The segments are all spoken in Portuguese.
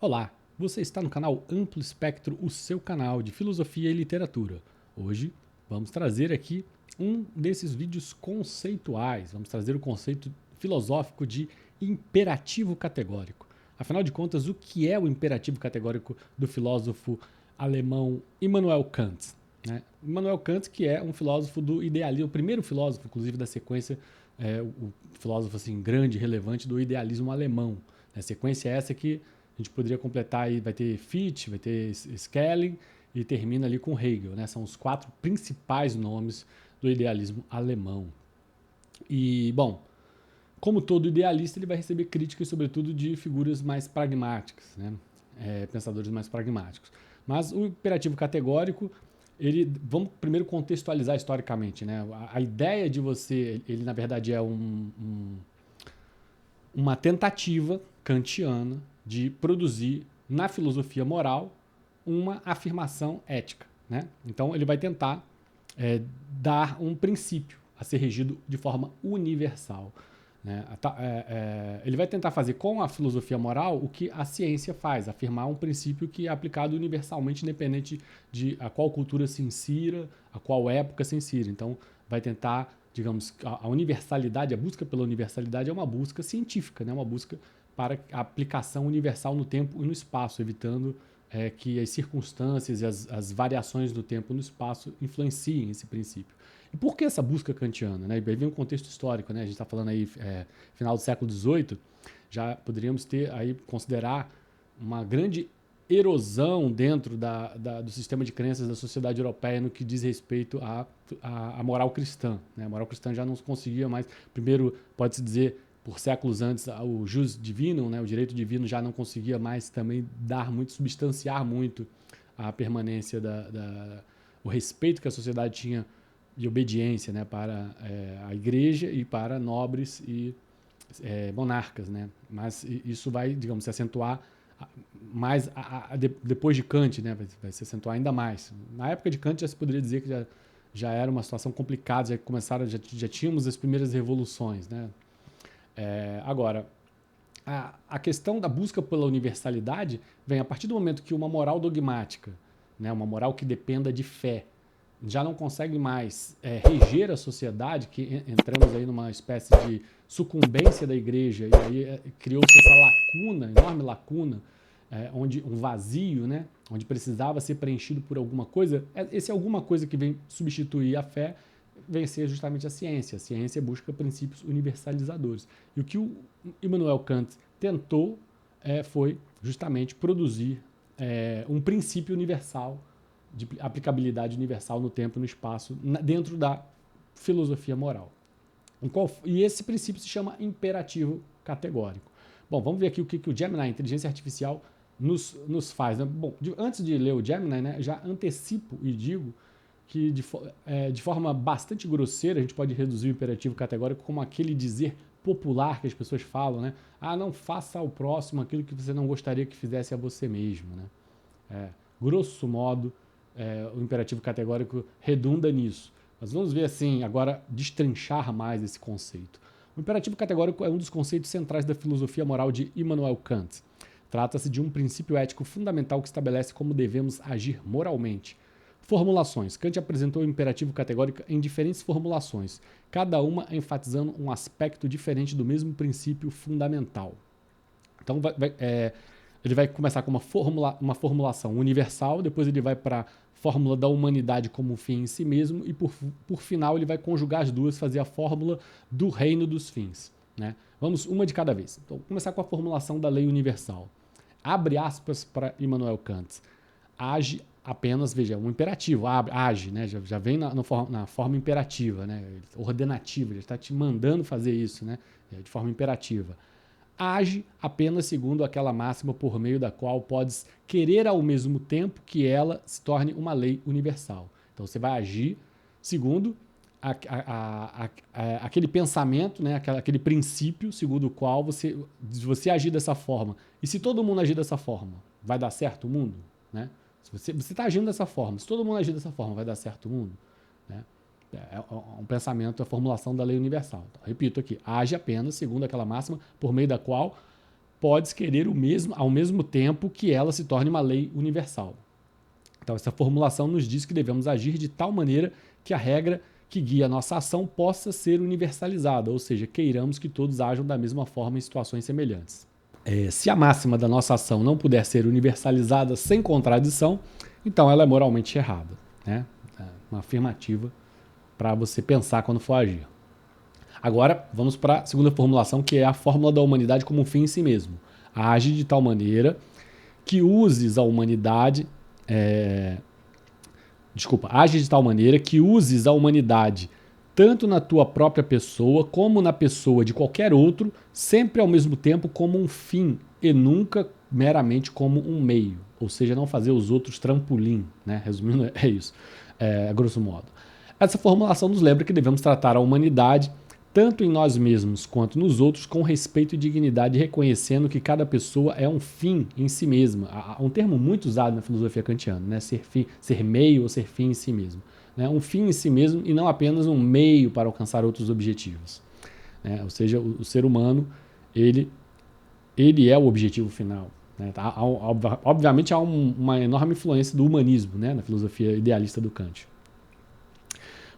Olá, você está no canal Amplo Espectro, o seu canal de filosofia e literatura. Hoje vamos trazer aqui um desses vídeos conceituais, vamos trazer o conceito filosófico de imperativo categórico. Afinal de contas, o que é o imperativo categórico do filósofo alemão Immanuel Kant? Immanuel Kant, que é um filósofo do idealismo, o primeiro filósofo, inclusive, da sequência, o filósofo assim, grande e relevante do idealismo alemão. A sequência é essa que a gente poderia completar aí, vai ter Fichte, vai ter Schelling e termina ali com Hegel, né? São os quatro principais nomes do idealismo alemão. E, bom, como todo idealista, ele vai receber críticas, sobretudo, de figuras mais pragmáticas, né? Pensadores mais pragmáticos. Mas o imperativo categórico, vamos primeiro contextualizar historicamente, né? A ideia de você, ele na verdade é uma tentativa kantiana de produzir na filosofia moral uma afirmação ética, né? Então ele vai tentar dar um princípio a ser regido de forma universal. Né? Ele vai tentar fazer com a filosofia moral o que a ciência faz, afirmar um princípio que é aplicado universalmente, independente de a qual cultura se insira, a qual época se insira. Então, vai tentar, digamos, a universalidade, a busca pela universalidade é uma busca científica, né? Uma busca para a aplicação universal no tempo e no espaço, evitando que as circunstâncias e as variações do tempo e no espaço influenciem esse princípio. E por que essa busca kantiana? Né? Aí vem um contexto histórico, né? A gente está falando aí final do século XVIII, já poderíamos considerar uma grande erosão dentro do sistema de crenças da sociedade europeia no que diz respeito à moral cristã. Né? A moral cristã já não conseguia mais, primeiro, pode-se dizer, por séculos antes, o jus divinum, né? O direito divino já não conseguia mais também substanciar muito a permanência o respeito que a sociedade tinha de obediência, né, para a igreja e para nobres e monarcas, né? Mas isso vai, digamos, se acentuar mais depois de Kant, né? Vai se acentuar ainda mais. Na época de Kant já se poderia dizer que já era uma situação complicada, já tínhamos as primeiras revoluções, né? Agora, a questão da busca pela universalidade vem a partir do momento que uma moral dogmática, né, uma moral que dependa de fé, já não consegue mais reger a sociedade, que entramos aí numa espécie de sucumbência da igreja, e aí criou-se essa lacuna, enorme lacuna, onde um vazio, né, onde precisava ser preenchido por alguma coisa. Esse é alguma coisa que vem substituir a fé, vem ser justamente a ciência. A ciência busca princípios universalizadores. E o que o Immanuel Kant tentou foi justamente produzir um princípio universal, de aplicabilidade universal no tempo e no espaço, dentro da filosofia moral. E esse princípio se chama imperativo categórico. Bom, vamos ver aqui o que o Gemini, a inteligência artificial, nos faz. Né? Bom, antes de ler o Gemini, né, já antecipo e digo que de forma bastante grosseira a gente pode reduzir o imperativo categórico como aquele dizer popular que as pessoas falam, né? Ah, não faça ao próximo aquilo que você não gostaria que fizesse a você mesmo, né? Grosso modo, o imperativo categórico redunda nisso. Mas vamos ver assim, agora destrinchar mais esse conceito. O imperativo categórico é um dos conceitos centrais da filosofia moral de Immanuel Kant. Trata-se de um princípio ético fundamental que estabelece como devemos agir moralmente. Formulações. Kant apresentou o imperativo categórico em diferentes formulações, cada uma enfatizando um aspecto diferente do mesmo princípio fundamental. Então, ele vai começar com uma formulação universal, depois ele vai para a fórmula da humanidade como fim em si mesmo, e por final ele vai conjugar as duas, fazer a fórmula do reino dos fins. Né? Vamos uma de cada vez. Então, começar com a formulação da lei universal. Abre aspas para Immanuel Kant. Age apenas, veja, um imperativo, age, né? Já vem na forma imperativa, né? Ordenativa, já está te mandando fazer isso, né? De forma imperativa. Age apenas segundo aquela máxima por meio da qual podes querer ao mesmo tempo que ela se torne uma lei universal. Então você vai agir segundo aquele pensamento, né, aquele princípio segundo o qual se você agir dessa forma, e se todo mundo agir dessa forma, vai dar certo o mundo? Né? Se você está agindo dessa forma, se todo mundo agir dessa forma, vai dar certo o mundo? Né? É um pensamento, a formulação da lei universal. Então, repito aqui, age apenas segundo aquela máxima por meio da qual podes querer o mesmo ao mesmo tempo que ela se torne uma lei universal. Então, essa formulação nos diz que devemos agir de tal maneira que a regra que guia a nossa ação possa ser universalizada, ou seja, queiramos que todos ajam da mesma forma em situações semelhantes. Se a máxima da nossa ação não puder ser universalizada sem contradição, então ela é moralmente errada, né? Uma afirmativa para você pensar quando for agir. Agora, vamos para a segunda formulação, que é a fórmula da humanidade como um fim em si mesmo. Age de tal maneira que uses a humanidade... age de tal maneira que uses a humanidade tanto na tua própria pessoa como na pessoa de qualquer outro, sempre ao mesmo tempo como um fim e nunca meramente como um meio. Ou seja, não fazer os outros trampolim, né? Resumindo, é isso, grosso modo. Essa formulação nos lembra que devemos tratar a humanidade, tanto em nós mesmos quanto nos outros, com respeito e dignidade, reconhecendo que cada pessoa é um fim em si mesma. Há um termo muito usado na filosofia kantiana, né? Ser meio ou ser fim em si mesmo. Né? Um fim em si mesmo e não apenas um meio para alcançar outros objetivos. Né? Ou seja, o ser humano, ele é o objetivo final. Né? Obviamente há uma enorme influência do humanismo, né? Na filosofia idealista do Kant.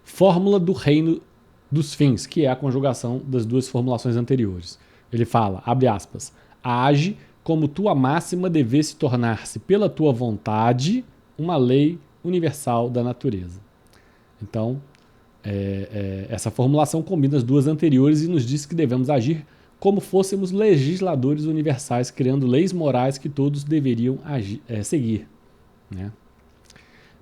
Fórmula do reino dos fins, que é a conjugação das duas formulações anteriores. Ele fala, abre aspas, age como tua máxima devesse tornar-se pela tua vontade uma lei universal da natureza. Então, essa formulação combina as duas anteriores e nos diz que devemos agir como fôssemos legisladores universais, criando leis morais que todos deveriam seguir. Né?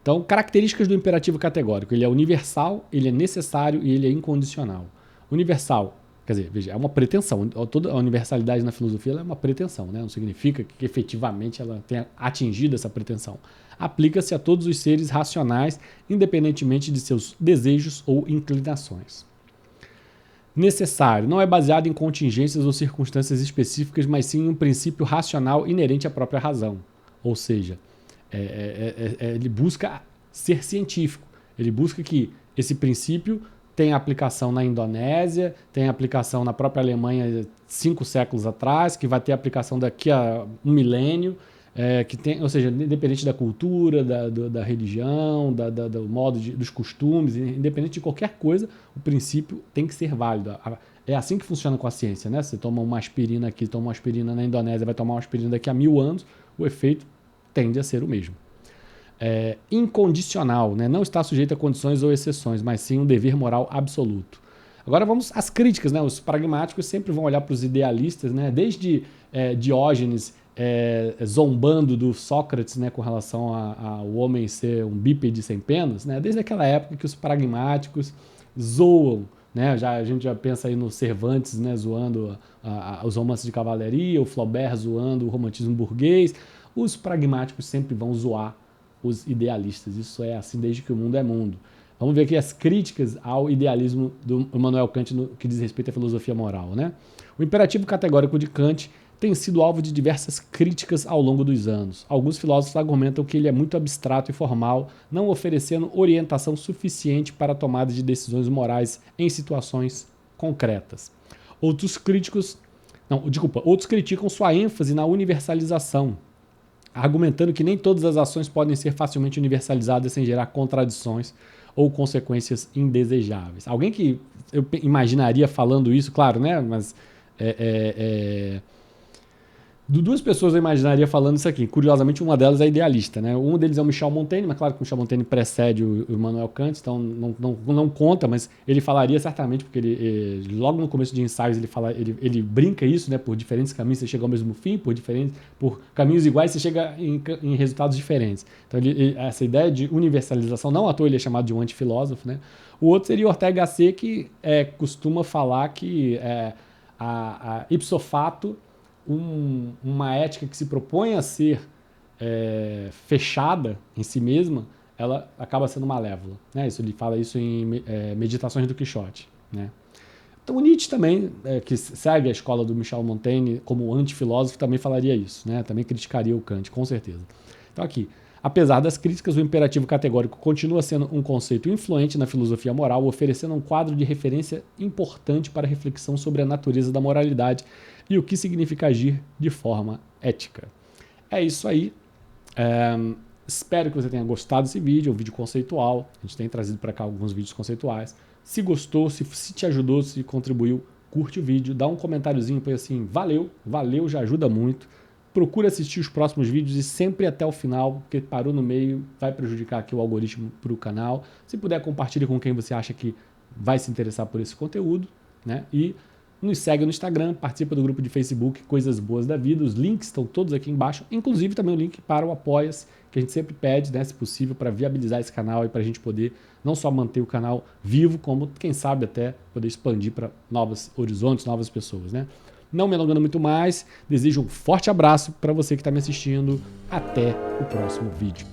Então, características do imperativo categórico. Ele é universal, ele é necessário e ele é incondicional. Universal, quer dizer, veja, é uma pretensão. Toda a universalidade na filosofia é uma pretensão, né? Não significa que efetivamente ela tenha atingido essa pretensão. Aplica-se a todos os seres racionais, independentemente de seus desejos ou inclinações. Necessário, não é baseado em contingências ou circunstâncias específicas, mas sim em um princípio racional inerente à própria razão. Ou seja, ele busca ser científico, ele busca que esse princípio tenha aplicação na Indonésia, tenha aplicação na própria Alemanha 5 séculos atrás, que vai ter aplicação daqui a um milênio, ou seja, independente da cultura, da religião, do modo dos costumes, independente de qualquer coisa, o princípio tem que ser válido. É assim que funciona com a ciência, né? Você toma uma aspirina aqui, toma uma aspirina na Indonésia, vai tomar uma aspirina daqui a 1000 anos, o efeito tende a ser o mesmo. Incondicional, né? Não está sujeito a condições ou exceções, mas sim um dever moral absoluto. Agora vamos às críticas, né? Os pragmáticos sempre vão olhar para os idealistas, né? Desde Diógenes zombando do Sócrates, né? Com relação ao homem ser um bípede sem penas, né? Desde aquela época que os pragmáticos zoam, né? A gente já pensa aí no Cervantes, né? Zoando os romances de cavalaria, o Flaubert zoando o romantismo burguês. Os pragmáticos sempre vão zoar os idealistas. Isso é assim desde que o mundo é mundo. Vamos ver aqui as críticas ao idealismo do Immanuel Kant no que diz respeito à filosofia moral. Né? O imperativo categórico de Kant tem sido alvo de diversas críticas ao longo dos anos. Alguns filósofos argumentam que ele é muito abstrato e formal, não oferecendo orientação suficiente para a tomada de decisões morais em situações concretas. Outros criticam sua ênfase na universalização, argumentando que nem todas as ações podem ser facilmente universalizadas sem gerar contradições ou consequências indesejáveis. Alguém que eu imaginaria falando isso, claro, né? Mas duas pessoas eu imaginaria falando isso aqui. Curiosamente, uma delas é idealista, né? Um deles é o Michel Montaigne, mas claro que o Michel Montaigne precede o Immanuel Kant, então não conta, mas ele falaria certamente, porque ele logo no começo de ensaios ele brinca isso, né? Por diferentes caminhos você chega ao mesmo fim, por caminhos iguais você chega em resultados diferentes. Então essa ideia de universalização, não à toa ele é chamado de um antifilósofo, né? O outro seria Ortega Gasset, que costuma falar que a ipso facto uma ética que se propõe a ser fechada em si mesma, ela acaba sendo malévola. Né? Ele fala isso em Meditações do Quixote. Né? Então o Nietzsche também, que segue a escola do Michel Montaigne como antifilósofo, também falaria isso. Né? Também criticaria o Kant, com certeza. Então aqui, apesar das críticas, o imperativo categórico continua sendo um conceito influente na filosofia moral, oferecendo um quadro de referência importante para a reflexão sobre a natureza da moralidade e o que significa agir de forma ética. É isso aí. Espero que você tenha gostado desse vídeo, é um vídeo conceitual. A gente tem trazido para cá alguns vídeos conceituais. Se gostou, se te ajudou, se contribuiu, curte o vídeo, dá um comentáriozinho, põe assim, valeu, já ajuda muito. Procura assistir os próximos vídeos e sempre até o final, porque parou no meio, vai prejudicar aqui o algoritmo para o canal. Se puder, compartilhe com quem você acha que vai se interessar por esse conteúdo, né? E nos segue no Instagram, participa do grupo de Facebook Coisas Boas da Vida. Os links estão todos aqui embaixo, inclusive também o link para o Apoia-se, que a gente sempre pede, né, se possível, para viabilizar esse canal e para a gente poder não só manter o canal vivo, como, quem sabe, até poder expandir para novos horizontes, novas pessoas, né? Não me alongando muito mais, desejo um forte abraço para você que está me assistindo. Até o próximo vídeo.